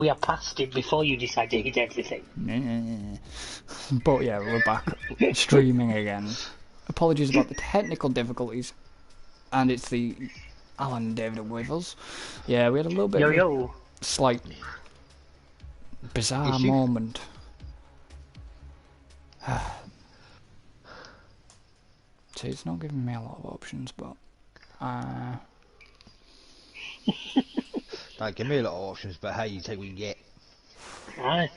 We are past it before you decide to hit everything. But yeah, we're back streaming again. Apologies about the technical difficulties. And it's the Alan and David with us. Yeah, we had a little bit of a slight bizarre moment. See, it's not giving me a lot of options, but Don't give me a lot of options, but hey, you take what you get. Aye.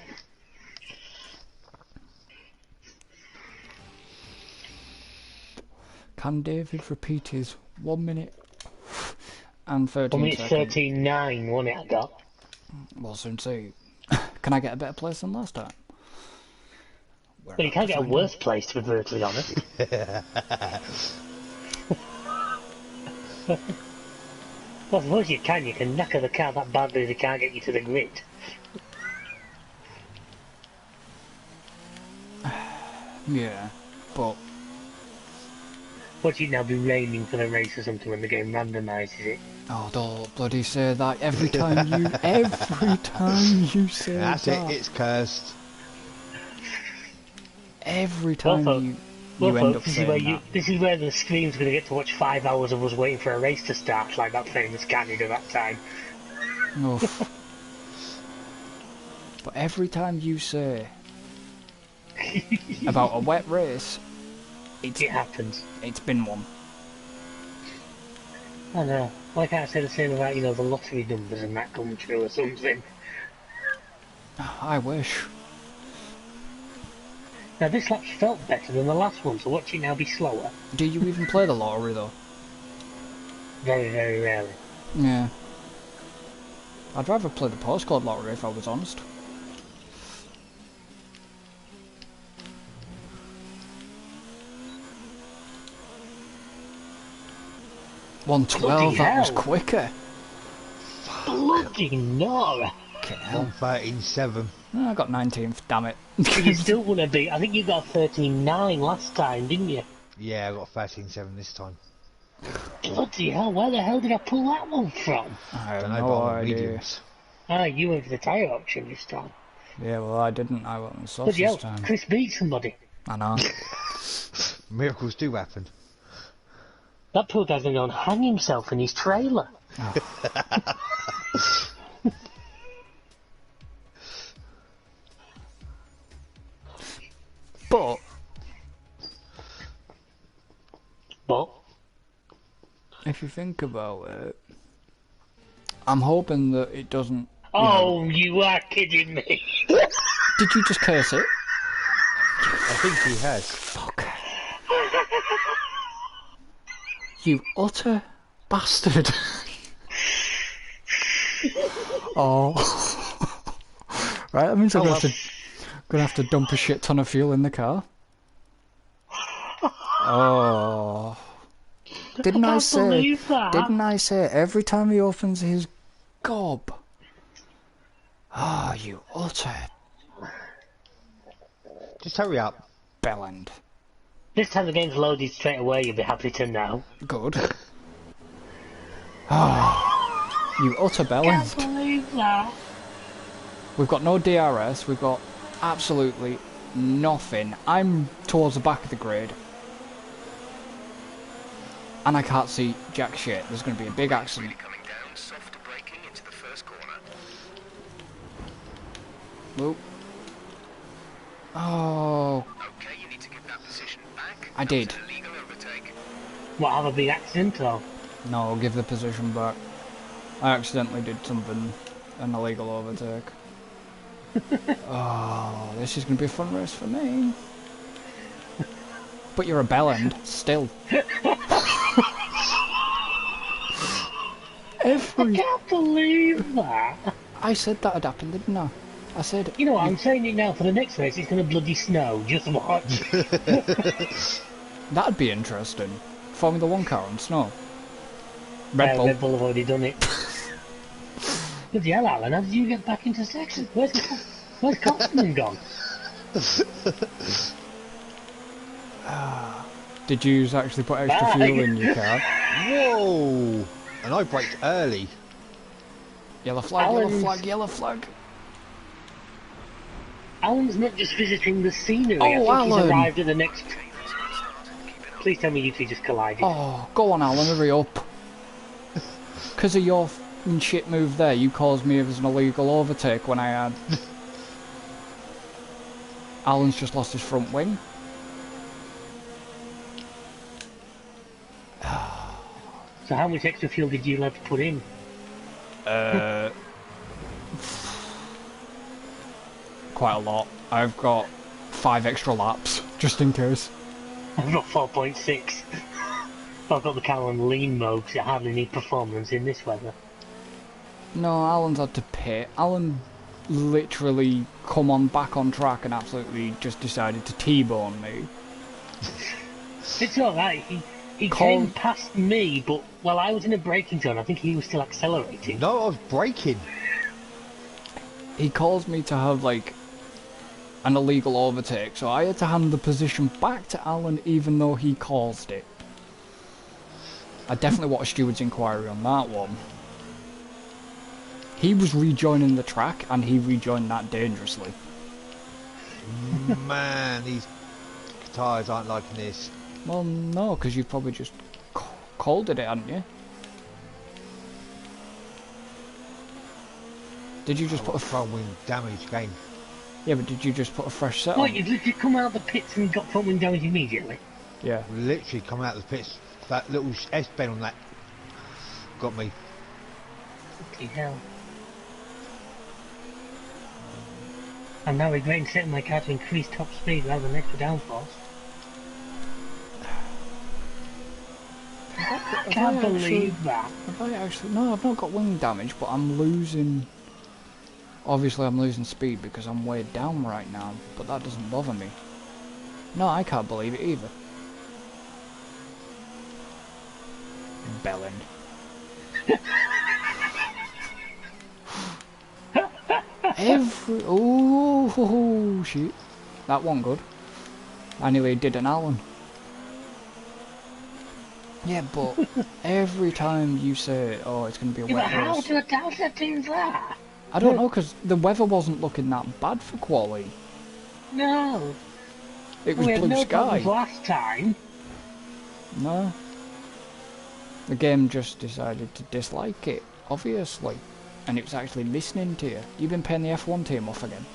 Can David repeat his 1 minute and 13 1 minute seconds? 13.9, wasn't it, I got? Well, soon see. Can I get a better place than last time? But you can't get a worse place, to be brutally honest. Well, I suppose you can knacker the car that badly they can't get you to the grid. Yeah, but... Would you now be raining for the race or something when the game randomises it? Oh, don't bloody say that every time you say That's that. it, it's cursed. Every time you end up saying that. This is where the screen's going to get to watch 5 hours of us waiting for a race to start, like that famous Canada that time. Oof. But every time you say about a wet race, it happens. It's been one. I know. Why can't I say the same about, the lottery numbers and that come true or something? I wish. Now this lap's felt better than the last one, so watch it now be slower. Do you even play the lottery though? Very, very rarely. Yeah. I'd rather play the postcode lottery if I was honest. $112, that was quicker. Bloody Nora. 113.7. Oh, I got 19th, damn it. You still wouldn't be. I think you got 13.9 last time, didn't you? Yeah, I got 13.7 this time. Bloody hell, where the hell did I pull that one from? I have no idea. Mediums. Ah, you went for the tyre option this time. Yeah, well, I didn't. I went on the sauce Bloody hell, this time. Chris beat somebody. I know. Miracles do happen. That poor guy's going to go and hang himself in his trailer. Oh. But if you think about it, I'm hoping that it doesn't. You are kidding me! Did you just curse it? I think he has. Fuck. You utter bastard. Oh. Right, that means I'm gonna have to dump a shit ton of fuel in the car. Oh. Didn't I say every time he opens his gob? Oh, you utter... Just hurry up. bellend. This time the game's loaded straight away, you'll be happy to know. Good. Oh, you utter bellend. Can't believe that. We've got no DRS, we've got absolutely nothing. I'm towards the back of the grid. And I can't see jack shit. There's going to be a big accident. Whoop. Oh. Okay, you need to give that position back. I did. What, have a big accident or? No, give the position back. I accidentally did something, an illegal overtake. Oh, this is going to be a fun race for me. But you're a bellend, still. I can't believe that. I said that'd happen, didn't I? I said... You know what, I'm saying it now, for the next race it's going to bloody snow, just watch. That'd be interesting. Formula 1 car on snow. Red Bull. Red Bull have already done it. Bloody hell, Alan, how did you get back into section? Where's Cotton gone? Did you actually put extra fuel in your car? Whoa! And I braked early. Yellow flag, yellow flag, yellow flag. Alan's not just visiting the scenery. Oh, I think Alan. he's arrived at the next... Please tell me you two just collided. Oh, go on, Alan, hurry up. Because of your f***ing shit move there, you caused me as an illegal overtake when I had... Alan's just lost his front wing. So how much extra fuel did you have to put in? Quite a lot. I've got 5 extra laps, just in case. I've got 4.6. I've got the car on lean mode because I hardly need performance in this weather. No, Alan's had to pit. Alan literally come on back on track and absolutely just decided to T-bone me. It's alright, he came past me, but while I was in a braking zone, I think he was still accelerating. No, I was braking. He caused me to have, like, an illegal overtake, so I had to hand the position back to Alan even though he caused it. I definitely want a steward's inquiry on that one. He was rejoining the track, and he rejoined that dangerously. Man, these tyres aren't liking this. Well, no, because you've probably just called it, hadn't you? Did you just put a front wing damage again? Yeah, but did you just put a fresh set What, on? you literally come out of the pits and got front wing damage immediately? Yeah. Literally come out of the pits. That little S-bend on that got me. Fucking hell. I'm now regretting setting my car to increase top speed rather than extra downforce. I can't believe that. Have I actually... No, I've not got wing damage, but I'm losing... Obviously I'm losing speed because I'm weighed down right now, but that doesn't bother me. No, I can't believe it either. Belling. Oh, shit. That one good. I nearly did an Alan. Yeah, but every time you say, oh, it's going to be a wet How race. do I do that? I don't know, because the weather wasn't looking that bad for quali. No. It was we had blue no sky. problems last time. No. The game just decided to dislike it, obviously. And it was actually listening to you. You've been paying the F1 team off again.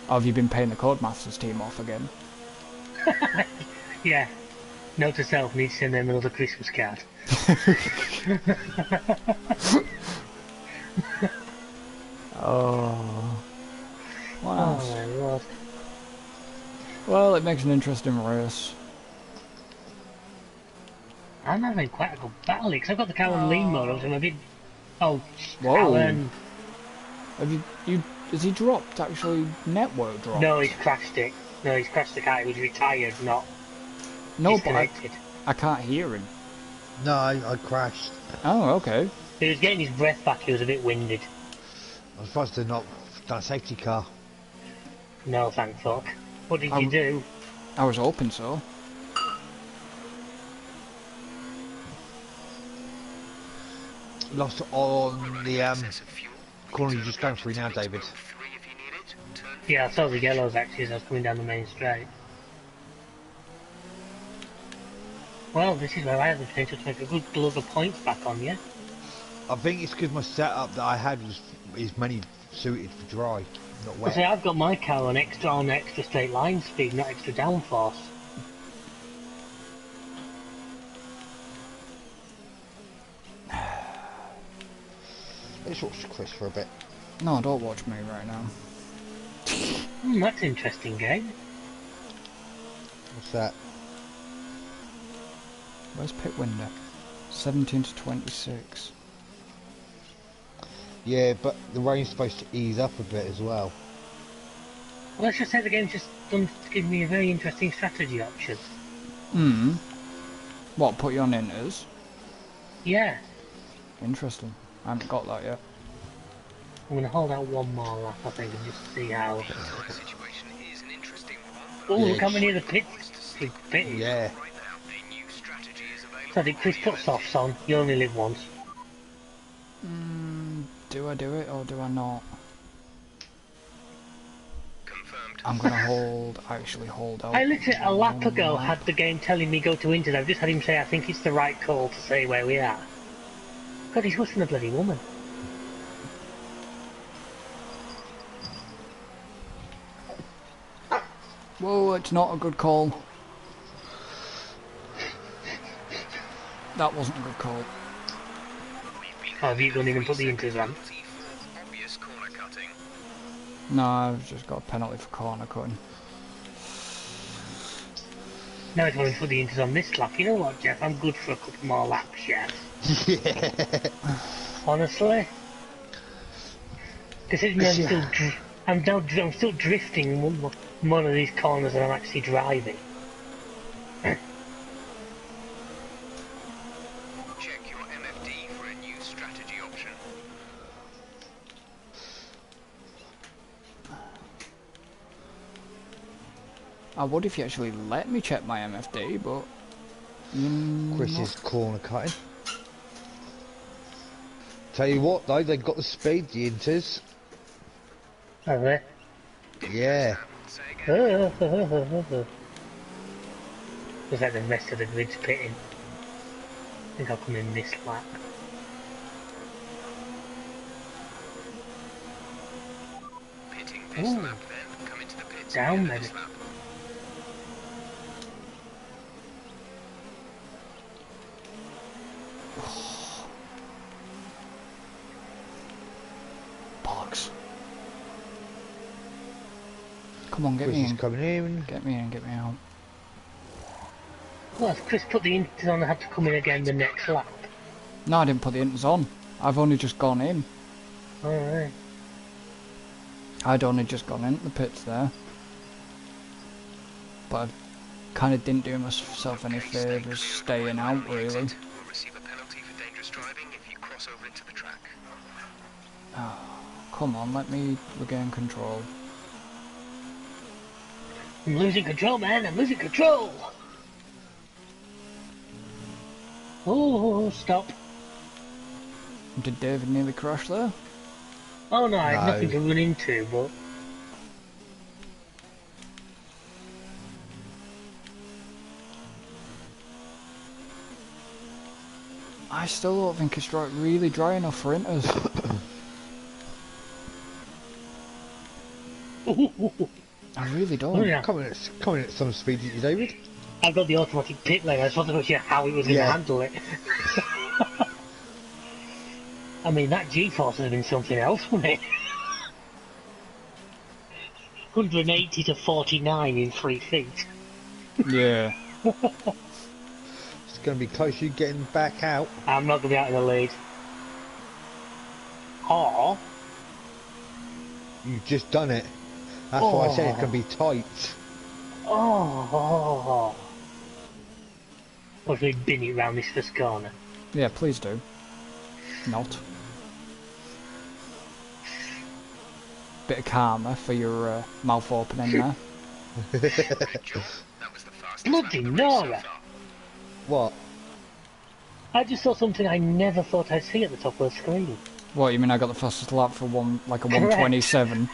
Or have you been paying the Codemasters team off again? Yeah. Note to self, need to send them another Christmas card. Oh. What else? Oh my lord. Well, it makes an interesting race. I'm having quite a good battle because I've got the car on lean mode, so I'm a bit... Oh, Whoa. Alan. Have you has he dropped actually network dropped? No, he's crashed it. No, he's crashed the car. He was retired, not disconnected. I can't hear him. No, I crashed. Oh, okay. He was getting his breath back. He was a bit winded. I was supposed to not done a safety car. No, thank fuck. What did you do? I was hoping so. Lost on the corner you're just going through now, David. Yeah, I saw the yellows actually as I was coming down the main straight. Well, this is where I have the potential to make a good glove of points back on you. I think it's because my setup that I had is mainly suited for dry, not wet. See, I've got my car on extra straight line speed, not extra downforce. Let's watch Chris for a bit. No, don't watch me right now. That's interesting game. What's that? Where's pit window? 17 to 26. Yeah, but the rain's supposed to ease up a bit as well. Well, let's just say the game's just done to give me a very interesting strategy option. Hmm. What, put you on inters? Yeah. Interesting. I haven't got that yet. I'm going to hold out one more lap, I think, and just see how... The situation is an interesting one. Oh, Yeah. look how many of the pits we've pitted. Yeah. Right now, a new strategy is available. So I think Chris put softs on, you only live once. Do I do it or do I not? Confirmed. I'm gonna actually hold out. I literally a lap ago lap. had the game telling me go to Inters. I've just had him say I think it's the right call to say where we are. God, he's worse than a bloody woman. Whoa, it's not a good call. That wasn't a good call. Oh, have you gone in and put the Inters on? Penalty for obvious corner cutting. No, I've just got a penalty for corner cutting. Now he's going to put the Inters on this lap. You know what, Jeff? I'm good for a couple more laps, Jeff. Yeah. Honestly. Considering I'm still drifting one of these corners and I'm actually driving. Check your MFD for a new strategy option. I would if you actually let me check my MFD, but... Chris is corner cutting. Tell you what though, they got the speed, the Inters. Have they? Yeah. Say again. Looks like the rest of the grid's pitting. I think I'll come in this lap. Pitting this Ooh. lap then. Come into the pits Down at the end then. of this lap. Bollocks. Come on, get Chris me is in. coming in. Get me in, get me out. Well, if Chris put the Inters on, I had to come in again the next lap. No, I didn't put the inters on. I've only just gone in. Alright. I'd only just gone into the pits there. But I kind of didn't do myself any favours staying out, really. Will receive a penalty for dangerous driving if you cross over into the track. Come on, let me regain control. I'm losing control, man. I'm losing control. Oh, stop. Did David nearly crash there? Oh no, I had No. nothing to run into, but... I still don't think it's really dry enough for inters. I really don't. Oh, yeah. Coming at some speed, did you, David? I've got the automatic pit lane. I just wanted to see how it was going to Yeah. handle it. I mean, that G-force has been something else, wasn't it? 180 to 49 in 3 feet. Yeah. It's going to be close. You getting back out? I'm not going to be out in the lead. Or, You've just done it. That's why I said it's going to be tight. oh, watch me bin it round this first corner. Yeah, please do. Not. Bit of karma for your mouth opening there. Great job. That was the fastest Bloody lap of the race so Nora. far. What? I just saw something I never thought I'd see at the top of the screen. What, you mean I got the fastest lap for like a Correct. 127?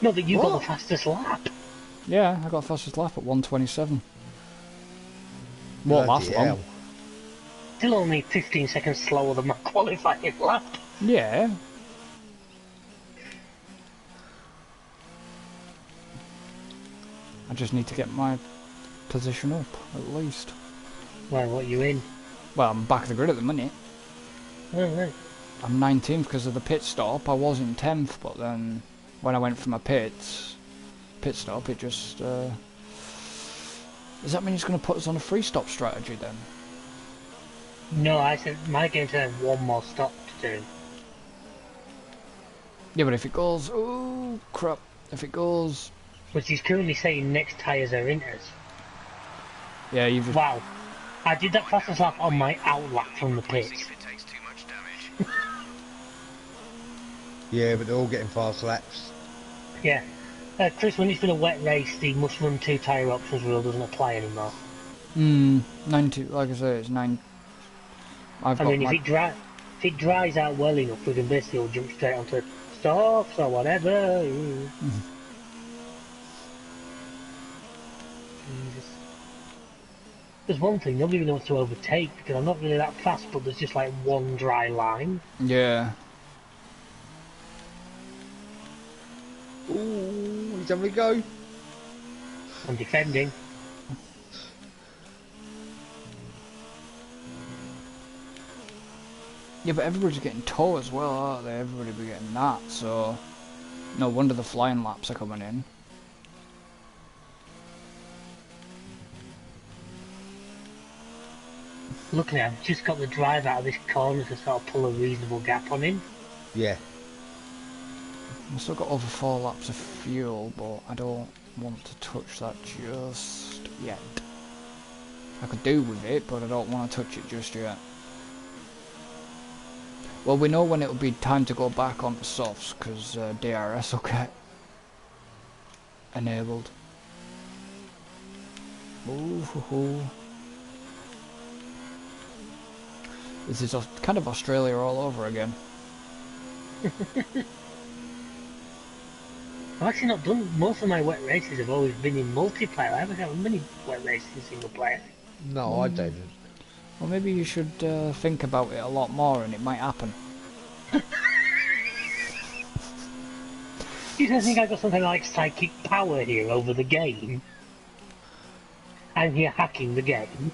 No, that you got What? the fastest lap. Yeah, I got the fastest lap at 127. Won't last Bloody long. hell. Still only 15 seconds slower than my qualifying lap. Yeah. I just need to get my position up, at least. Well, what are you in? Well, I'm back of the grid at the minute. Oh, right. I'm 19th because of the pit stop. I was in 10th, but then when I went for my pit stop, it just... Does that mean it's going to put us on a free stop strategy then? No, I said my game said I have one more stop to do. Yeah, but if it goes... Oh, crap. If it goes... Which he's currently saying next tyres are Inters. Yeah, you've just... Wow. I did that fastest lap on my out lap from the See pits. if it takes too much damage. Yeah, but they're all getting fast laps. Yeah. Chris, when it's been a wet race, the must run 2 tyre options rule doesn't apply anymore. 90... Like I say, it's 9... I've I got mean, my... if if it dries out well enough, we can basically all jump straight onto softs or whatever. Jesus. There's one thing, nobody really wants to overtake because I'm not really that fast, but there's just like one dry line. Yeah. Ooh, he's having a go. I'm defending. Yeah, but everybody's getting tow as well, aren't they? Everybody be getting that, so no wonder the flying laps are coming in. Luckily, I've just got the drive out of this corner to sort of pull a reasonable gap on him. Yeah. I've still got over 4 laps of fuel, but I don't want to touch that just yet. I could do with it, but I don't want to touch it just yet. Well, we know when it'll be time to go back onto softs, because DRS will get enabled. Ooh. This is kind of Australia all over again. I've actually not done, most of my wet races have always been in multiplayer. I haven't had many wet races in single player. No, I don't. Well, maybe you should think about it a lot more and it might happen. You don't think I got something like psychic power here over the game? I'm here hacking the game.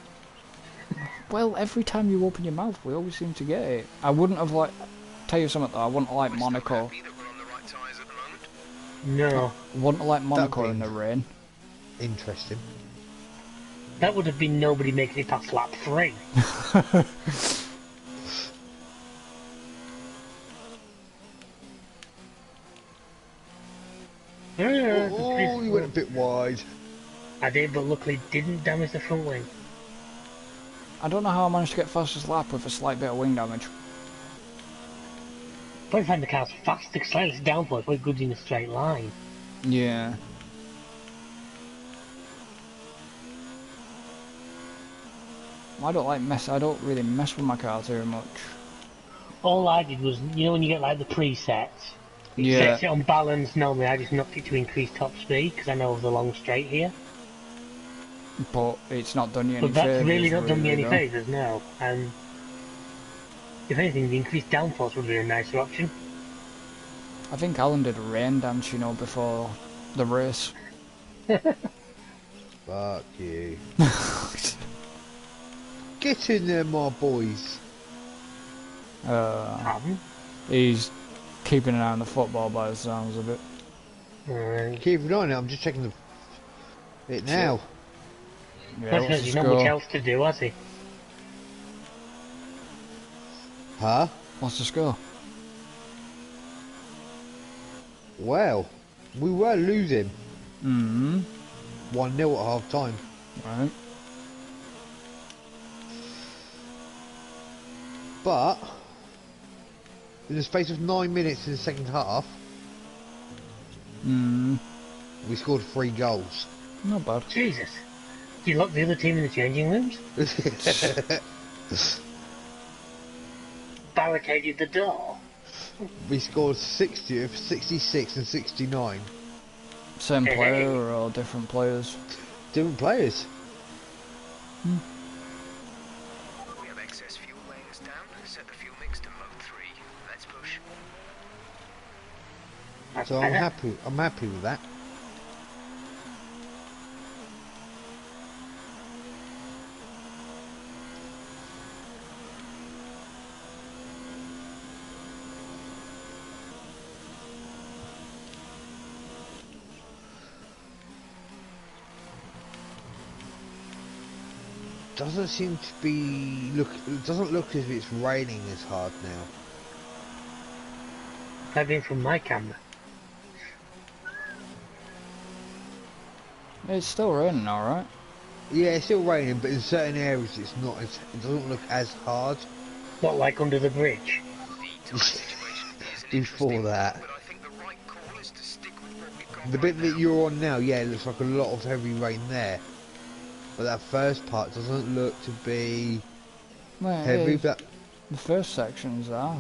Well, every time you open your mouth, we always seem to get it. I wouldn't have tell you something though, I wouldn't like Monaco. No. Wouldn't like Monaco in the rain. Interesting. That would have been nobody making it past lap 3. Oh, you went a bit wide. I did, but luckily didn't damage the front wing. I don't know how I managed to get fastest lap with a slight bit of wing damage. But I find the car's fast, the slightest downforce, we're good in a straight line. Yeah. I don't really mess with my car too much. All I did was, you know when you get like the presets? It Yeah. sets it on balance normally, I just knocked it to increase top speed, because I know of the long straight here. But it's not done you any But that's favours, really not done me any though. favours, no. If anything, the increased downforce would be a nicer option. I think Alan did a rain dance, you know, before the race. Fuck you. Get in there, my boys. He's keeping an eye on the football by the sounds of it. Keep an eye on it, I'm just checking it now. Yeah, Well, what's the there's not score? much else to do, has he? Huh? What's the score? Well, we were losing 1-0 at half time. Right. But in the space of 9 minutes in the second half, we scored 3 goals. Not bad. Jesus. You locked the other team in the changing rooms? Barricaded the door? We scored 60, 66 and 69. Same player or all different players? Different players. We have excess fuel weighing us down. Set the fuel mix to mode 3. Let's push. So I'm happy with that. Doesn't seem to be it doesn't look as if it's raining as hard now. I've been from my camera. It's still raining, alright. Yeah, it's still raining, but in certain areas it doesn't look as hard. Not like under the bridge. Before that. But I think the right call is to stick with what we've got. The bit that you're on now, yeah, it looks like a lot of heavy rain there. But that first part doesn't look to be Well, heavy, it is. but The first sections are.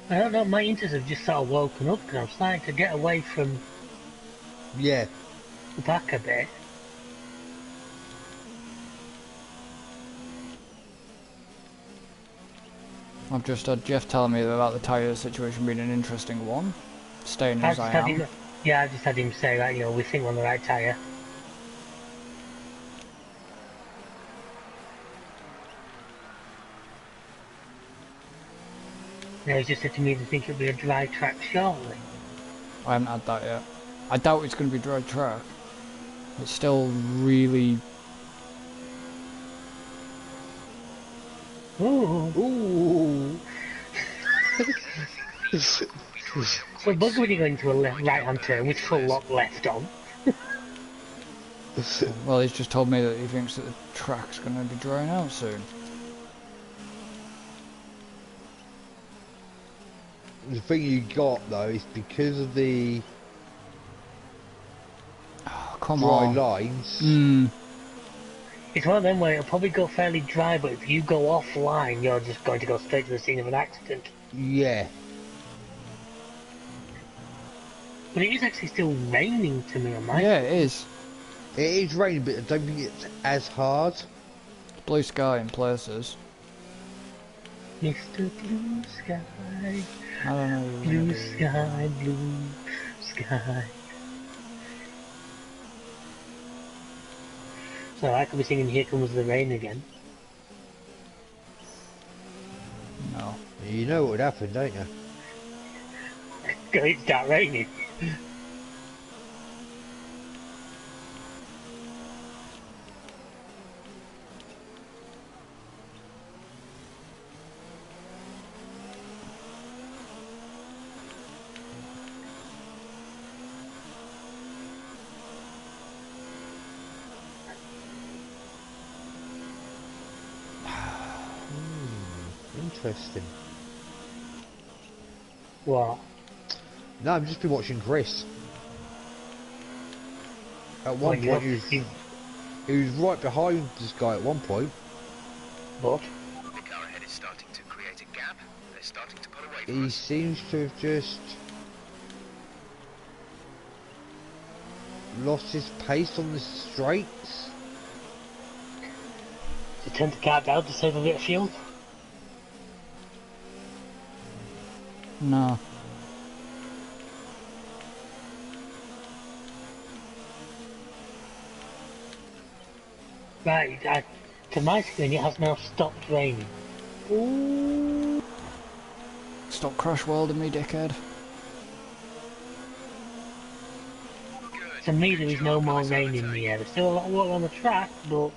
I don't know, my interests have just sort of woken up because I'm starting to get away from Yeah. the back a bit. I've just had Jeff telling me about the tyre situation being an interesting one. Staying I as just I had am. him, yeah, I just had him say that, you know, we think we're on the right tyre. You know, he just said to me they think it'll be a dry track shortly. I haven't had that yet. I doubt it's going to be dry track. It's still really. Ooh. Ooh. So bug when you go into a right-hand turn with full lock left on. Well, he's just told me that he thinks that the track's going to be drying out soon. The thing you got though is because of the Oh, come dry on. lines. It's one of them where it'll probably go fairly dry, but if you go offline, you're just going to go straight to the scene of an accident. Yeah. But it is actually still raining to me on my Yeah, it is. It is raining, but I don't think it's as hard. It's blue sky in places. Mr. Blue Sky, I don't know. blue sky, blue sky. So I could be singing Here Comes the Rain again. No. You know what would happen, don't you? Because it's start raining. Interesting. What? No, I've just been watching Chris. At Well, one point, he was right behind this guy at one point. But? The car ahead is starting to create a gap. They're starting to pull away from He us. seems to have just lost his pace on the straights. To turn the car down to save a bit of fuel? No. Right, to my screen it has now stopped raining. Ooh. Stop crash welding me, dickhead. Good. To me there Good is no job, more guys, rain in overtake. the air. There's still a lot of water on the track, but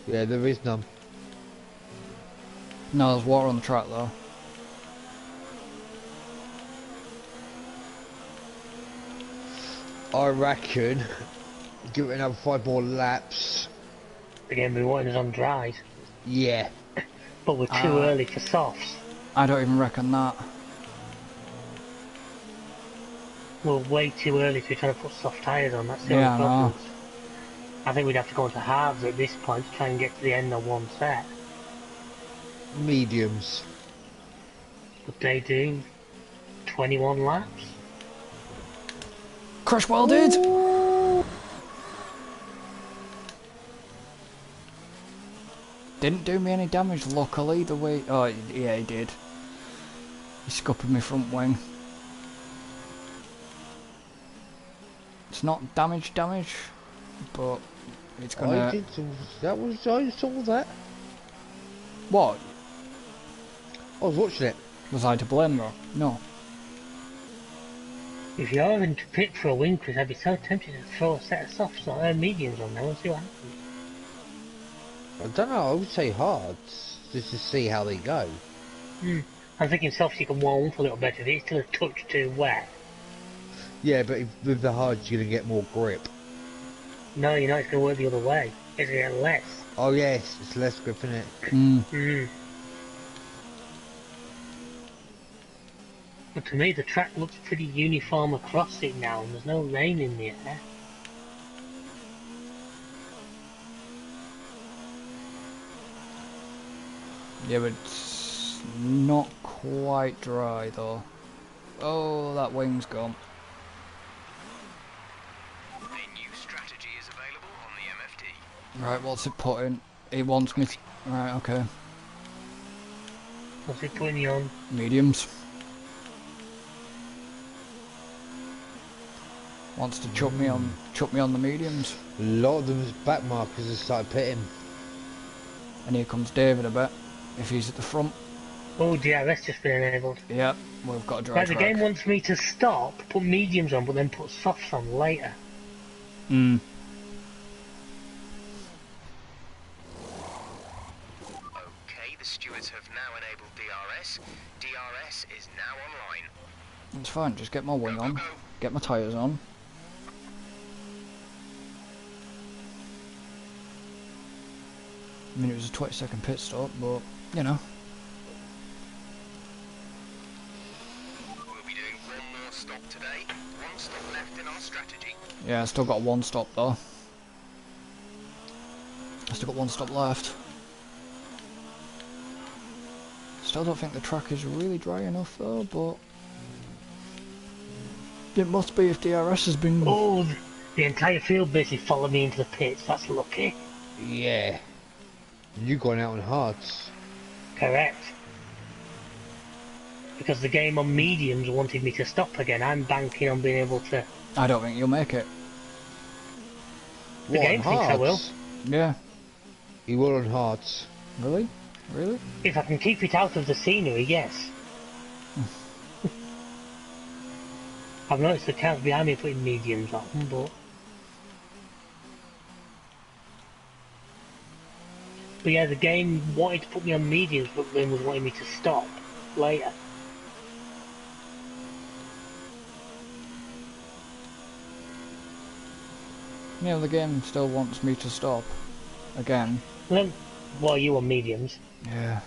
Yeah, there is none. No, there's water on the track though. I reckon give it another 5 more laps. again we wanted us on dries. Yeah. But we're too early for softs. I don't even reckon that. We're way too early to be trying to put soft tyres on, that's the Yeah, only I know. problem. I think we'd have to go into halves at this point to try and get to the end of one set. Mediums. But they do 21 laps. Crash welded! Didn't do me any damage, luckily, the way... Oh, yeah, he did. He scuppered my front wing. It's not damage, but it's gonna... I did some, that was, I saw that. What? I was watching it. Was I to blame though? No. If you're having to pick for a wing quiz, I'd be so tempted to throw a set of softs or mediums on there and see what happens. I don't know, I would say hard, just to see how they go. I'm thinking softs you can warm up a little better if it's still a touch too wet. Yeah, but if, with the hards you're going to get more grip. No, you know it's going to work the other way. It's going to get less. Oh yes, it's less grip in it. But to me the track looks pretty uniform across it now and there's no rain in the air. Yeah, but it's not quite dry though. Oh, that wing's gone. A new strategy is available on the MFD. Right, what's it putting? It wants me. Right, okay. What's it putting you on? Mediums. Wants to chuck me on the mediums. A lot of them's back markers have started pitting. And here comes David a bit. If he's at the front. Oh, DRS just been enabled. Yep, we've got a dry Right, the track. game wants me to stop, put mediums on, but then put softs on later. Hmm. Okay, the stewards have now enabled DRS. DRS is now online. It's fine, just get my wing Go, on. go, go. Get my tyres on. I mean, it was a 20-second pit stop, but, you know. We'll be doing one more stop today. One stop left in our strategy. Yeah, I still got one stop though. I still got one stop left. Still don't think the track is really dry enough though, but it must be if DRS has been... Oh, the entire field basically followed me into the pits. That's lucky. Yeah. You going out on hards. Correct. Because the game on mediums wanted me to stop again. I'm banking on being able to... I don't think you'll make it. The game thinks I will. Yeah. You will on hards. Really? Really? If I can keep it out of the scenery, yes. I've noticed the cars behind me putting mediums on, but... But yeah, the game wanted to put me on mediums, but then was wanting me to stop later. Yeah, the game still wants me to stop. Again. Well, well, you on mediums. Yeah.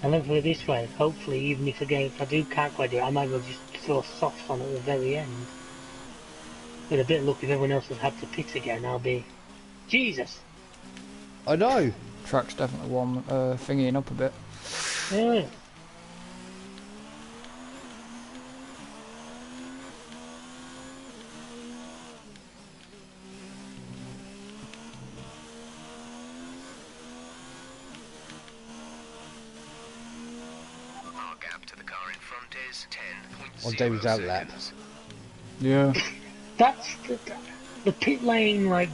And then put it this way, hopefully, even if I can't quite do it, I might as well just throw softs on at the very end. With a bit of luck, if everyone else has had to pit again, I'll be... Jesus! I know. Track's definitely warm, thingying up a bit. Yeah. Our gap to the car in front is 10.0 On David's outlap. seconds. Yeah. That's the pit lane, like,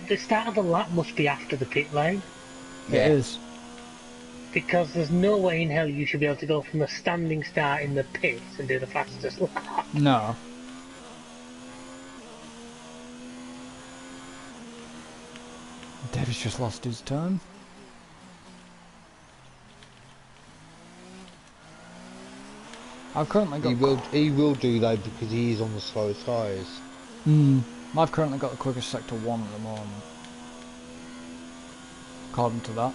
the start of the lap must be after the pit lane. Yeah. It is. Because there's no way in hell you should be able to go from a standing start in the pits and do the fastest lap. No. David's just lost his turn. I've currently got... He will do though because he is on the slower tyres. I've currently got the quickest sector 1 at the moment. According to that.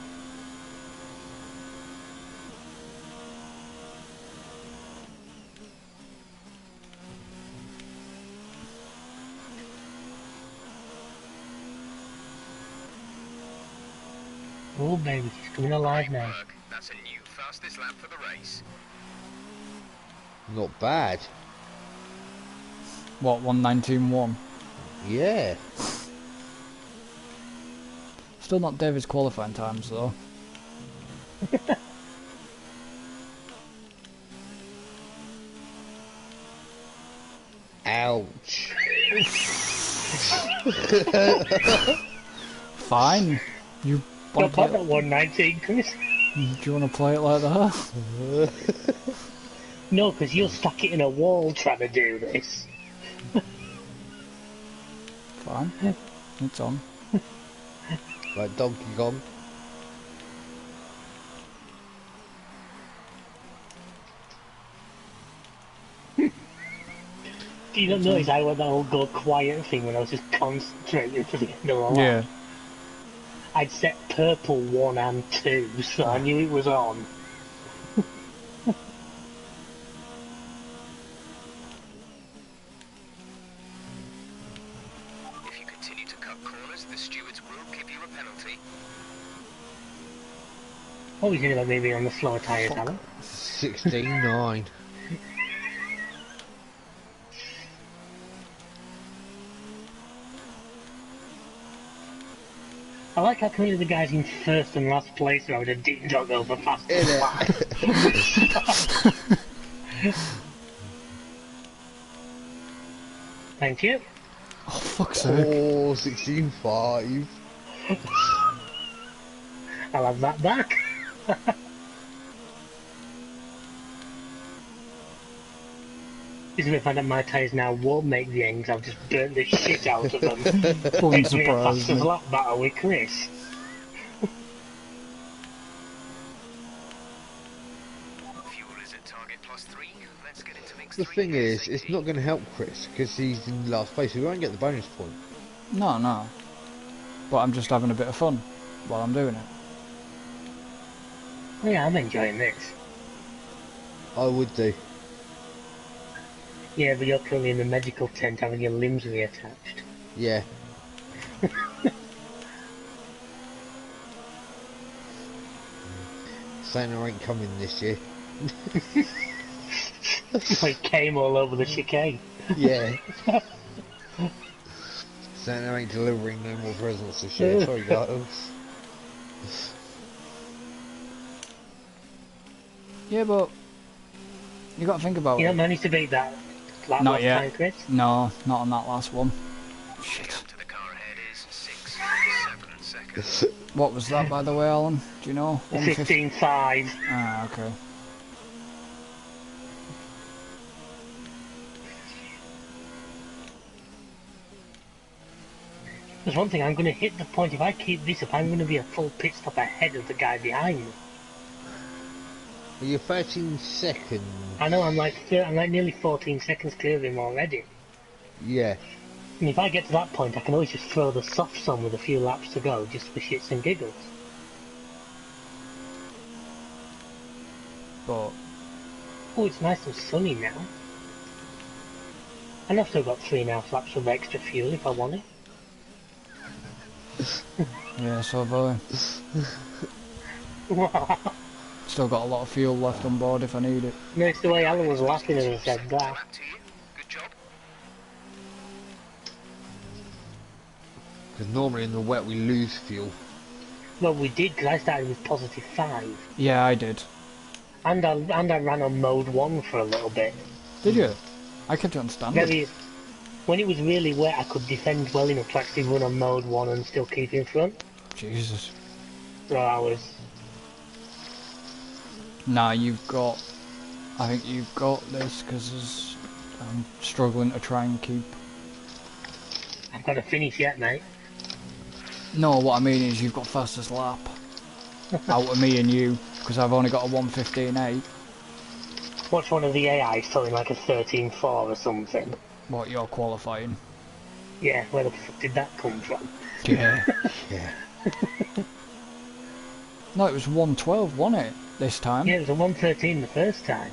Oh baby, she's coming alive Great now. work. That's a new fastest lap for the race. Not bad. What, 1:19.1? Yeah. Still not David's qualifying times though. Ouch. Fine. You Don't want put to that 119, Chris. do you want to play it like that? No, because you'll stuck it in a wall trying to do this. Fine. It's on. Like Donkey Kong. Do you not notice I went that whole go quiet thing when I was just concentrating for the end of the lap? Yeah. I'd set purple 1 and 2, so I knew it was on. If you continue to cut corners, the stewards will give you a penalty. What were you saying about me being on the slower tyres, Fuck. Alan? 16.9. I like how clearly the guys in first and last place are having a deep dog over fastest Innit? lap. Thank you. Oh, fuck's sake. Oh, 16.5. I'll have that back. This is if I find out my tyres now won't make the ends, I've just burnt the shit out of them. Wouldn't Makes me a surprise fastest me. lap battle with Chris. Fuel is at target +3. Let's get into mix The 3 thing is, ASAP. it's not going to help Chris because he's in last place. We won't get the bonus point. No, no. But I'm just having a bit of fun while I'm doing it. Yeah, I'm enjoying this. I would do. Yeah, but you're currently in the medical tent having your limbs reattached. Yeah. Santa ain't coming this year. Like came all over the chicane. Yeah. Santa ain't delivering no more presents this year. Sorry, guys. Yeah, but you got to think about You it. don't manage to beat that Not last yet. time, Chris? No, not on that last one. Shit. To the car ahead is 6, 7 seconds. What was that, by the way, Alan? Do you know? 15.5. Ah, okay. There's one thing, I'm going to hit the point, if I keep this up, I'm going to be a full pit stop ahead of the guy behind me. Well, you're 13 seconds. I know, I'm like nearly 14 seconds clear of him already. Yeah. And if I get to that point, I can always just throw the softs on with a few laps to go, just for shits and giggles. But Oh, it's nice and sunny now. And I've still got 3.5 laps of extra fuel if I want it. yeah, so have I. Still got a lot of fuel left on board if I need it. Nice the way Alan was laughing as I said that. Lap to you. Good job. Because normally in the wet we lose fuel. Well, we did, because I started with +5. Yeah, I did. And I ran on mode 1 for a little bit. Did you? I kept it on standard. When it was really wet, I could defend well enough to actually run on mode 1 and still keep in front. Jesus. So I was... Nah, you've got... I think you've got this, because I'm struggling to try and keep... I've got to finish yet, mate. No, what I mean is you've got fastest lap. Out of me and you, because I've only got a 1:15.8. Watch one of the AIs throwing like a 13.4 or something. What, you're qualifying? Yeah, where the fuck did that come from? Yeah. Yeah. No, it was 1:12, wasn't it, this time? Yeah, it was a 1:13 the first time.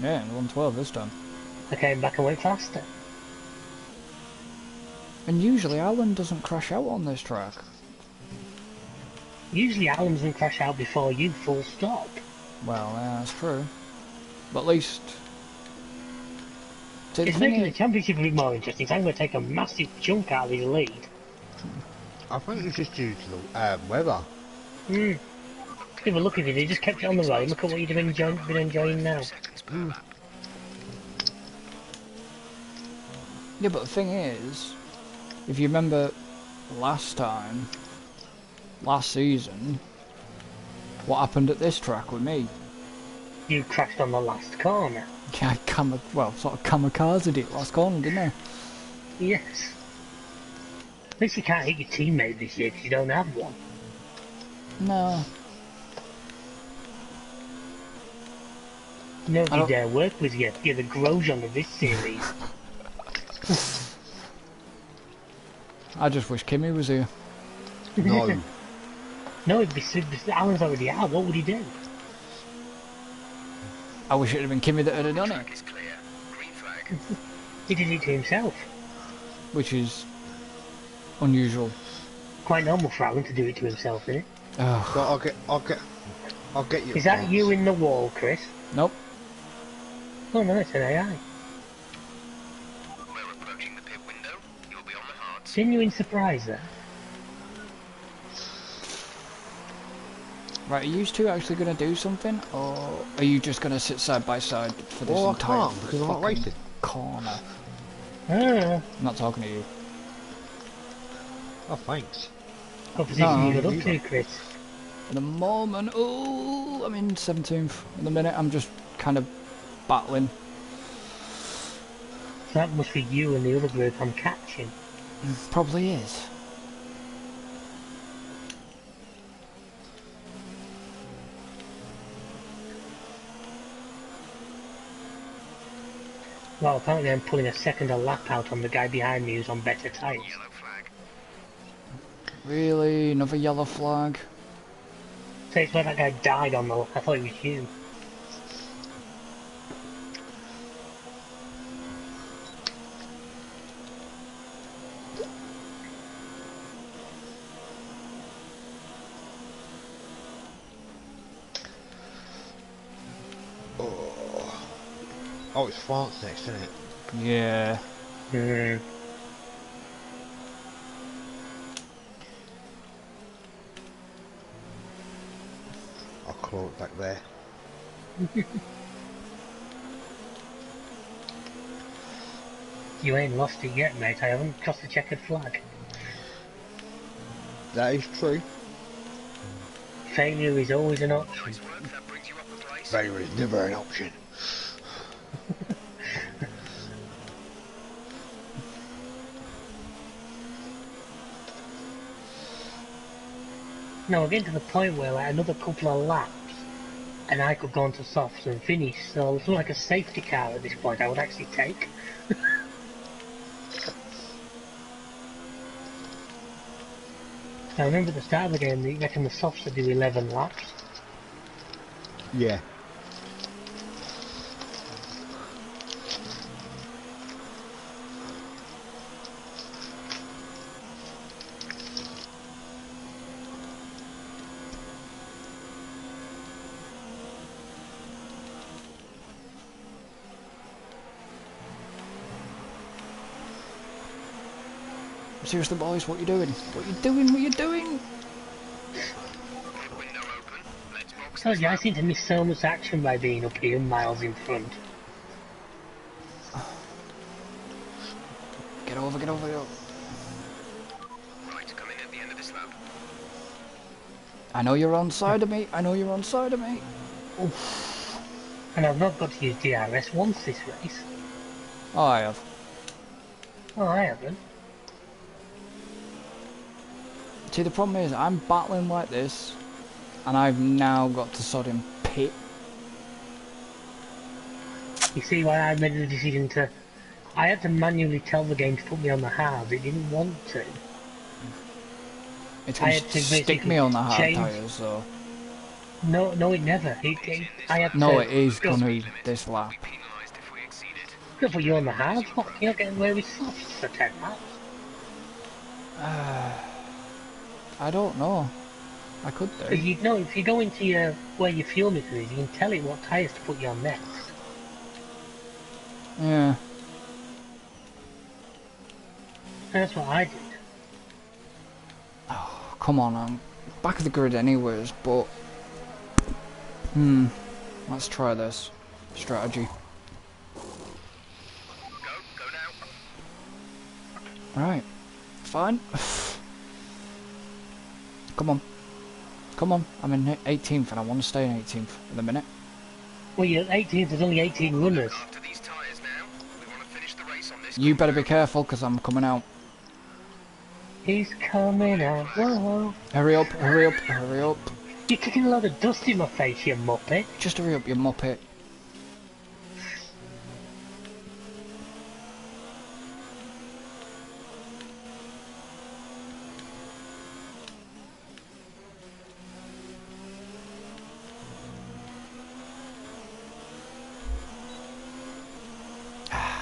Yeah, 1:12 this time. I came back and went faster. And usually Alan doesn't crash out on this track. Usually Alan doesn't crash out before you, full stop. Well, yeah, that's true. But at least... See, the It's thing making the is- championship a bit more interesting, so I'm going to take a massive chunk out of his lead. I think it's just due to the weather. Hmm. Yeah, but look at it, he just kept it on the road. Look at what you've been enjoying now. Seconds per lap. Yeah, but the thing is, if you remember last season, what happened at this track with me? You crashed on the last corner. Yeah, sort of kamikazed it last corner, didn't I? Yes. At least you can't hit your teammate this year because you don't have one. No. Nobody don't- dare work with you. You're the Grosjean of this series. I just wish Kimmy was here. No. No, it'd be Alan's already out. What would he do? I wish it had been Kimmy that had done it, Track is clear. Green flag. He did it to himself. which is unusual. Quite normal for Alan to do it to himself, isn't it? Oh, So I'll get I'll get you. Is that you in the wall, Chris? Nope. Oh no, it's an AI. We're approaching the pit window. You'll be on the hards. Genuine surprise there. Right, are you two actually going to do something? Or are you just going to sit side by side for this Well, I entire can't because I'm not fucking racing. corner? Ah, I'm not talking to you. Oh, thanks. what position No. you got up Neither. to, Chris? At the moment, oh, I'm in 17th. At the minute, I'm just kind of battling. So that must be you and the other group I'm catching. Probably is. Well, apparently I'm pulling a second a lap out on the guy behind me who's on better tyres. Yellow flag. Really? Another yellow flag? So it's where that guy died on the... I thought it was you. Oh, it's France next, isn't it? Yeah. Hmm. I'll claw it back there. You ain't lost it yet, mate. I haven't crossed the checkered flag. That is true. Failure is always an option. Nice work. That brings you up a place. Failure is never an option. No, we're getting to the point where like another couple of laps and I could go on to softs and finish, so it's like a safety car at this point I would actually take. I remember at the start of the game, they reckon the softs would do 11 laps. Yeah. Seriously, boys, what you doing? What you doing? What you doing? Pit window open. Let's box So this yeah, I lap. seem to miss so much action by being up here miles in front. Get over, get over, get over. Right, come in at the end of this lap. I know you're on side of me. I know you're on side of me. And I've not got to use DRS once this race. Oh, I have. Oh, I haven't. See, the problem is, I'm battling like this, and I've now got to sod in pit. You see why I made the decision to... I had to manually tell the game to put me on the hard. It didn't want to. It's I going had to to stick basically me on the hard change- tyres, so... No, no, it never. I had No, to... it is go- going to this lap. Be penalised if we exceed it. Go put you on the hard. What? You're not getting away with softs for 10 laps. I don't know. I could do. Because you know, if you go into your where your fuel meter is, you can tell it what tyres to put you on next. Yeah. And that's what I did. Come on, I'm back of the grid anyways, but... Let's try this strategy. Go now. Right. Fine. Come on. Come on. I'm in 18th and I want to stay in 18th in a minute. Well, you're 18th, there's only 18 runners. After these tyres now. We want to finish the race on this. You better be careful because I'm coming out. He's coming out. Whoa. Hurry up, hurry up, hurry up. You're kicking a load of dust in my face, you muppet. Just hurry up, you muppet.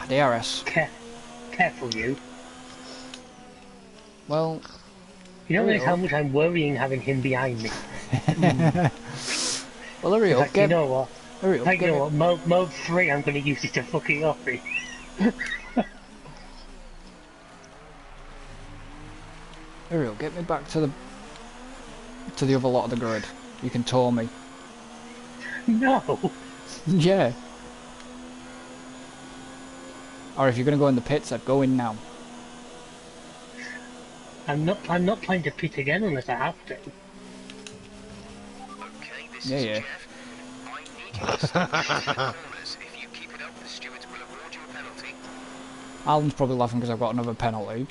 DRS. Careful, you. Well, You don't Hurry realize how up. much I'm worrying having him behind me. Well, hurry In up, fact, you know what? hurry up, Like, you get know me, what? Mode 3, I'm going to use it to fuck it off me. hurry up, get me back to the other lot of the grid. You can tow me. No! Yeah. Or if you're gonna go in the pits, I'd go in now. I'm not planning to pit again unless I have to. Okay, this Yeah, is yeah. Jeff. I need you to stop pushing the corners. If you keep it up, the stewards will award you a penalty. Alan's probably laughing because I've got another penalty.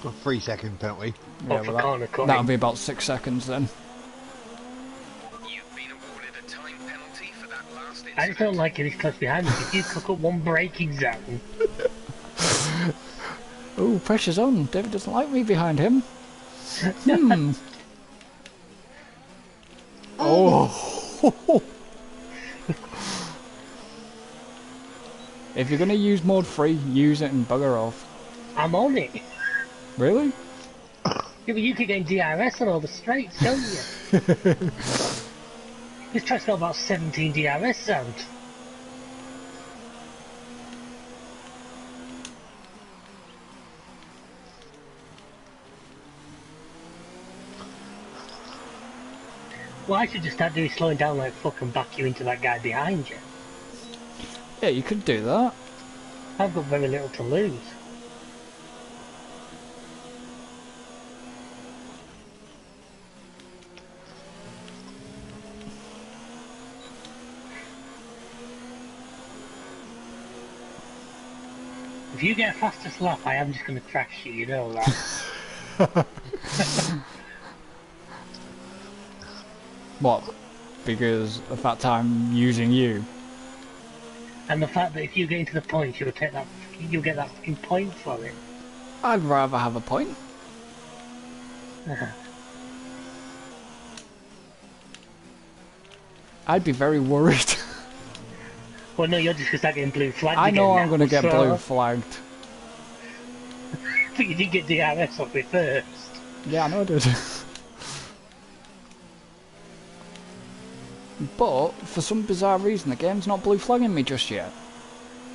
A 3-second penalty. Yeah, Or for well, corner that'll cutting. be about 6 seconds then. You've been awarded a time penalty for that last I just don't incident. like it this close behind us. If you cook up one braking zone, Oh, pressure's on. David doesn't like me behind him. Hmm. Oh. If you're gonna use mode 3, use it and bugger off. I'm on it. Really? Yeah, but you keep getting DRS on all the straights, don't you? This track's got about 17 DRS zones. Well, I should just start doing slowing down like fucking back you into that guy behind you. Yeah, you could do that. I've got very little to lose. If you get a fastest lap, I am just going to crash you, you know that. What? Because of that time using you? And the fact that if you get into the points, you'll get that fucking point for it. I'd rather have a point. I'd be very worried. Well, no, you're just going to start getting blue flagged I know again I'm going to now, get so- blue flagged. But you did get DRS off me first. Yeah, I know I did. But, for some bizarre reason, the game's not blue flagging me just yet.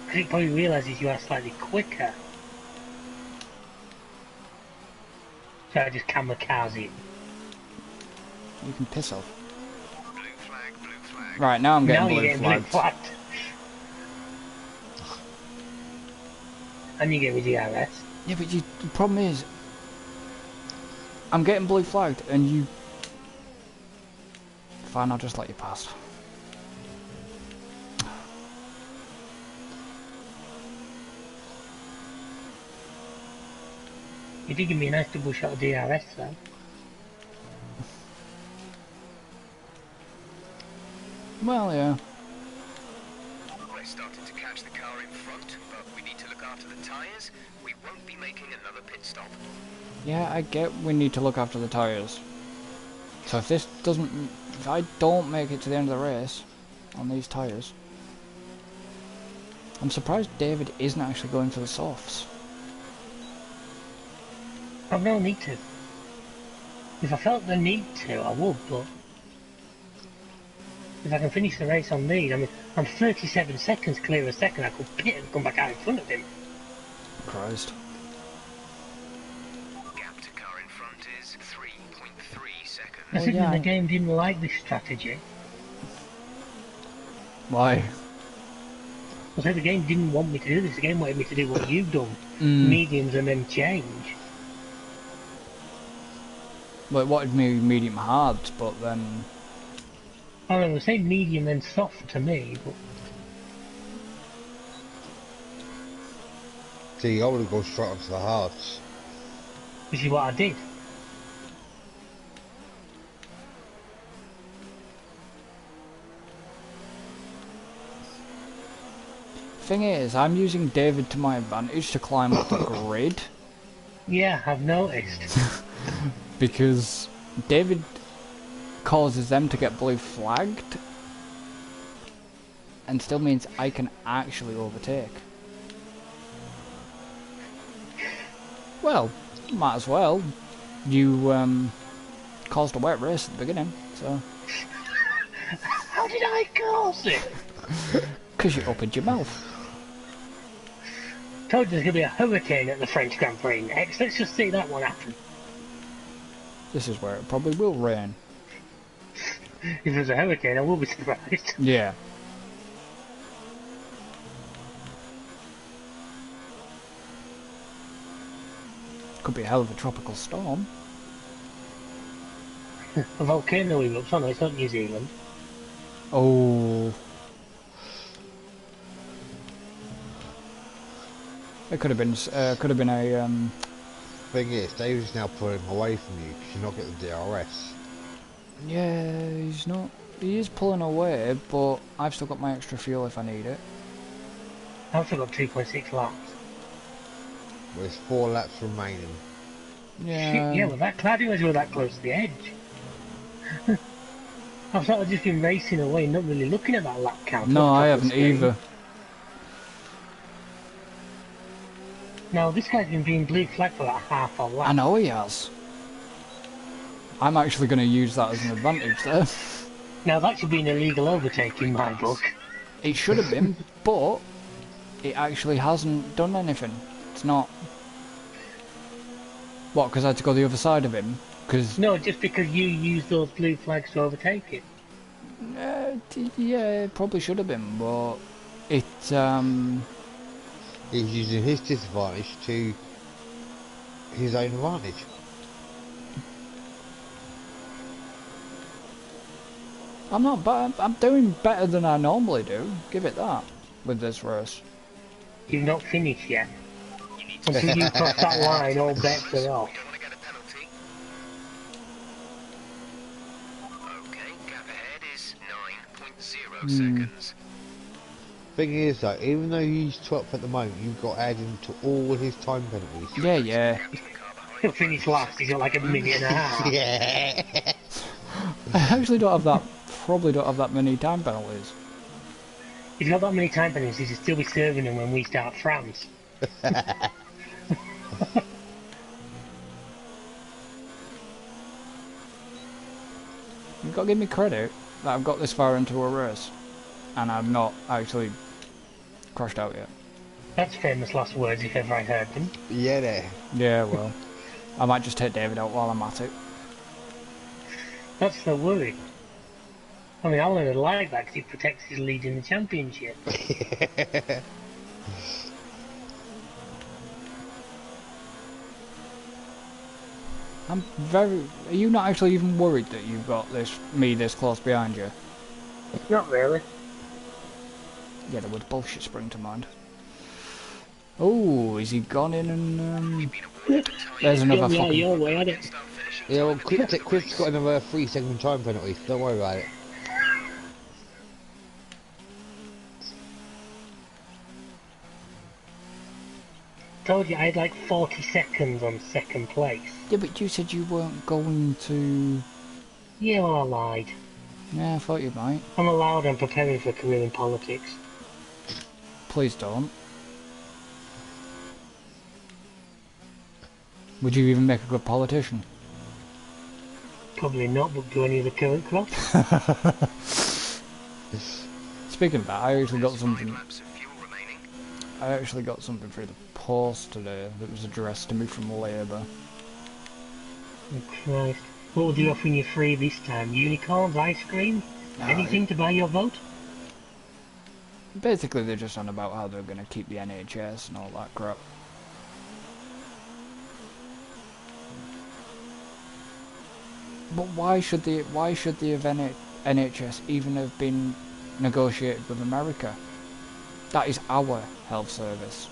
Because it probably realises you are slightly quicker. So I just kamikaze it. You can piss off. Blue flag, blue flag. Right, now I'm Now getting you're blue getting blue flagged. flagged. And you get me DRS. Yeah, but the problem is, I'm getting blue flagged, and you... Fine, I'll just let you pass. You did give me a nice double shot of DRS though. Well, yeah. We're starting to catch the car in front, but we need to look after the tyres. We won't be making another pit stop. Yeah, I get we need to look after the tyres. So if this doesn't... If I don't make it to the end of the race on these tyres... I'm surprised David isn't actually going for the softs. I've no need to. If I felt the need to, I would, but... If I can finish the race on these, I mean, I'm 37 seconds clear a second, I could pit and come back out in front of him. Christ. Gap to car in front is 3.3 seconds. Considering yeah, the game didn't like this strategy. Why? I said the game didn't want me to do this, the game wanted me to do what you've done. Mm. Mediums and then change. Well, it wanted me medium hard, but then... I don't know, they say medium and soft to me, but See, I would have gone straight onto the hards. this is what I did. Thing is, I'm using David to my advantage to climb up the grid. Yeah, I've noticed. Because David causes them to get blue flagged and still means I can actually overtake. Well, might as well. You caused a wet race at the beginning, so... How did I cause it? Because you opened your mouth. Told you there's going to be a hurricane at the French Grand Prix next. Let's just see that one happen. This is where it probably will rain. If there's a hurricane, I will be surprised. Yeah. Could be a hell of a tropical storm. A volcano erupts. Oh no, it's not New Zealand. Oh. It could have been. Could have been a. Thing is, David's now pulling away from you because you're not getting the DRS. Yeah, he's not. He is pulling away, but I've still got my extra fuel if I need it. I've still got 2.6 laps. Well, there's 4 laps remaining. Yeah. Yeah, well, that cladding was that close to the edge. I've sort of just been racing away, not really looking at that lap count. No, I haven't either. Now, this guy's been being blue flagged for like half a lap. I know he has. I'm actually going to use that as an advantage there. Now, that should be an illegal overtake in my book. It should have been, but it actually hasn't done anything. It's not. What, because I had to go the other side of him? Cause No, just because you used those blue flags to overtake it. yeah, it probably should have been, but it. He's using his disadvantage to his own advantage. I'm not bad. I'm doing better than I normally do. Give it that with this race. You've not finished yet. Until you cross that line, all bets are off. Don't want to get a penalty. Okay, gap ahead is 9.0 seconds. Thing is though, even though he's 12th at the moment, you've got to add him to all his time penalties. Yeah, yeah. He'll finish last, he's got like a minute and a half. Yeah. I actually don't have that. Probably don't have that many time penalties. He's not that many time penalties, he'll still be serving them when we start France. You've got to give me credit that I've got this far into a race, and I've not actually crashed out yet. That's famous last words if ever I heard them. Yeah, there. Yeah, well, I might just take David out while I'm at it. That's the worry. I mean, I would like that because he protects his lead in the championship. I'm very. Are you not actually even worried that you've got me this close behind you? Not really. Yeah, the word bullshit spring to mind. Oh, is he gone in and there's another Yeah, fucking. your way, had it. Yeah, well, Quick's got another 3-second time penalty. Don't worry about it. Told you I had like 40 seconds on second place. Yeah, but you said you weren't going to. Yeah, well, I lied. Yeah, I thought you might. I'm allowed, I'm preparing for a career in politics. Please don't. Would you even make a good politician? Probably not, but do any of the current crop? Speaking of that, I actually got 5 something. laps of fuel remaining. I actually got something through the post today that was addressed to me from Labour. Oh, Christ. What were they offering you free this time? Unicorns, ice cream? Anything to buy your vote? Basically, they're just on about how they're going to keep the NHS and all that crap. But why should the NHS even have been negotiated with America? That is our health service.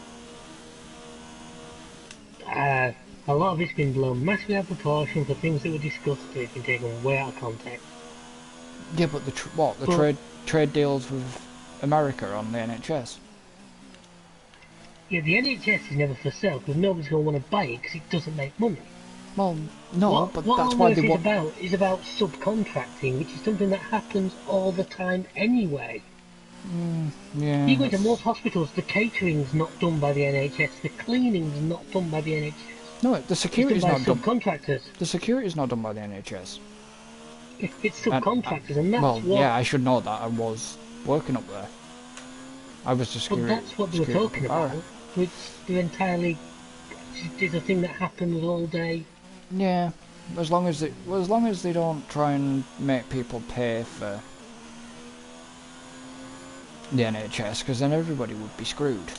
A lot of it's been blown massively out of proportion for things that were discussed that have been taken way out of context. Yeah, but trade deals with America on the NHS? Yeah, the NHS is never for sale because nobody's going to want to buy it because it doesn't make money. Well, no, but what that's all why this they want. is about subcontracting, which is something that happens all the time anyway. Yeah. You go into most hospitals, the catering's not done by the NHS, the cleaning's not done by the NHS. No, the It's security's done by not done. subcontractors. The security's not done by the NHS. It's And, subcontractors, and that's well, what. yeah, I should know that. I was working up there. I was the But security, that's what they were security talking preparator. about. Which they're entirely is a thing that happens all day. Yeah, as long as they don't try and make people pay for the NHS, because then everybody would be screwed.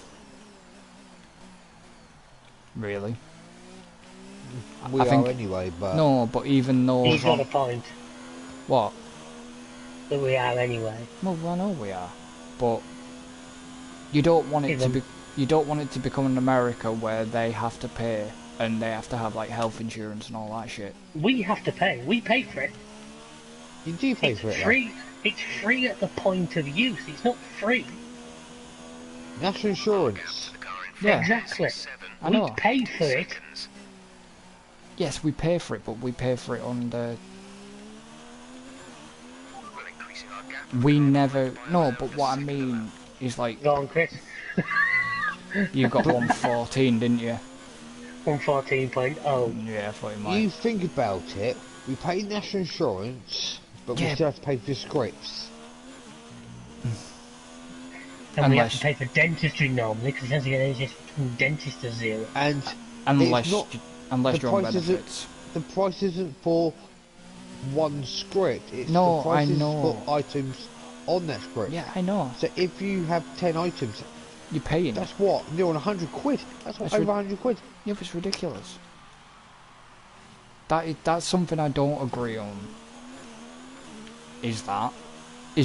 Really. We I think are anyway, but no, but even those He's got on a point what? that we are anyway. Well, I know we are, but you don't want it to be. You don't want it to become an America where they have to pay and they have to have like health insurance and all that shit. We have to pay. We pay for it. you do pay It's for it. free. It's free at the point of use. It's not free. Though. National insurance. Yeah, Exactly. I We know. paid for it. Yes, we pay for it, but we pay for it under. We never. No, but what I mean is like Go on, Chris. you got 114, didn't you? 114.0. Yeah, I thought you might. You think about it, we pay national insurance, but we Yeah. still have to pay for scripts. And we have Unless- to pay for dentistry normally because essentially NHS dentist is zero. And Unless, it's not, unless the you're on price isn't- benefits. the price isn't for one script, it's No, the price I is know. for items on that script. Yeah, I know. So if you have 10 items, You're paying. that's what? Near on 100 quid. That's That's over rid- 100 quid. Yeah, but it's ridiculous. That's something I don't agree on. Is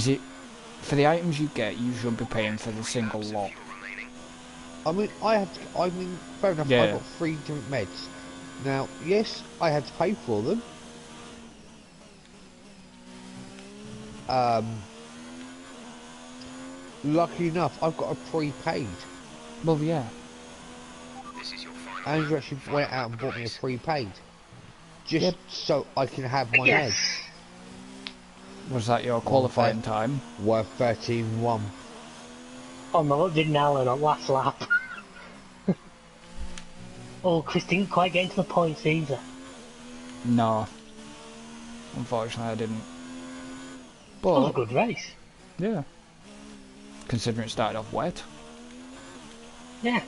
it for the items you get? You should be paying for the single lot. I mean, fair enough, Yeah. I've got 3 different meds. Now, yes, I had to pay for them. Lucky enough, I've got a prepaid. Well, yeah. Andrew actually went out and bought me a prepaid. Just Yep. so I can have my Yes. meds. Was that your qualifying time? Worth 13.1. Oh no, what did Alan on last lap? Oh, Chris didn't quite get into the points either. No. Unfortunately, I didn't. That was a But good race. yeah, considering it started off wet. Yeah.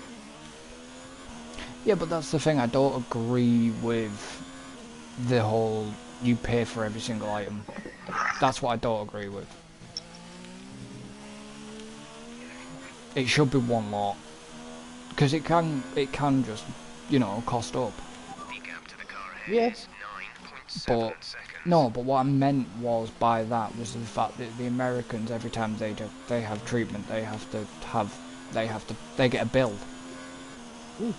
Yeah, but that's the thing. I don't agree with the whole you pay for every single item. That's what I don't agree with. It should be one lot, because it can just, you know, cost up. Yes. But no, but what I meant was by that was the fact that the Americans, every time they have treatment, they get a bill. Ooh.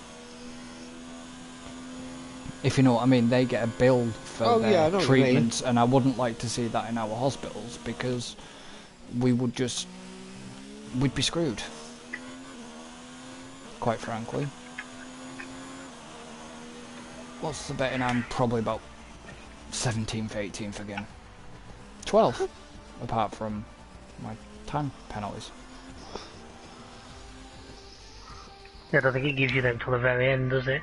If you know what I mean, they get a bill for Oh, yeah, I their know what you mean. treatments, and I wouldn't like to see that in our hospitals because we'd be screwed. Quite frankly. What's the betting? I'm probably about 17th, 18th again. 12th, apart from my time penalties. I don't think it gives you them till the very end, does it?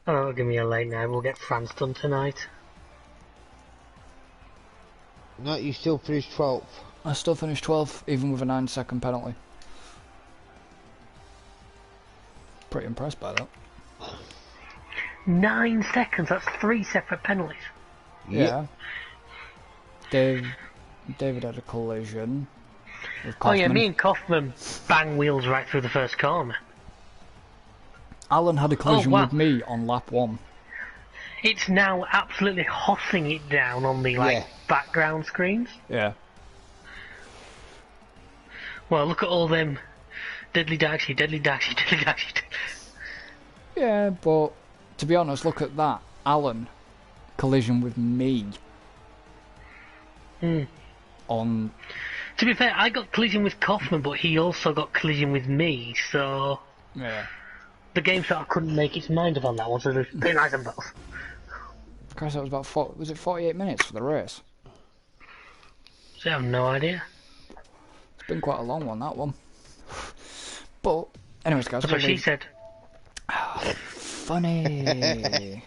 Oh, give me a late now. We'll get France done tonight. No, you still finished 12th. I still finished 12th, even with a 9-second penalty. Pretty impressed by that. 9 seconds, that's 3 separate penalties. Yeah. David had a collision with Oh yeah, Kaufman. me and Kaufman bang wheels right through the first corner. Alan had a collision wow. with me on lap 1. It's now absolutely hossing it down on the Yeah. background screens. Yeah. Well, look at all them deadly daxy, deadly daxy, deadly daxy. Yeah, but to be honest, look at that. Alan collision with me on. To be fair, I got collision with Kaufman, but he also got collision with me, so Yeah. the game sort of couldn't make its mind up on that one, so they penalised them both. Christ, that was about 48 minutes for the race? So I have no idea. It's been quite a long one, that one. But anyways, guys, That's what she said. funny.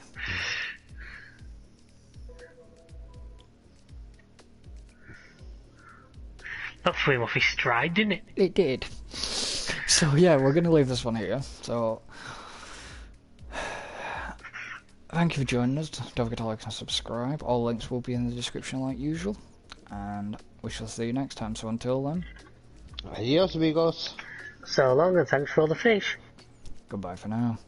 That threw him off his stride, didn't it? It did. So yeah, we're going to leave this one here. So thank you for joining us. Don't forget to like and subscribe. All links will be in the description like usual. And we shall see you next time. So until then, Adios, amigos. So long and thanks for all the fish. goodbye for now.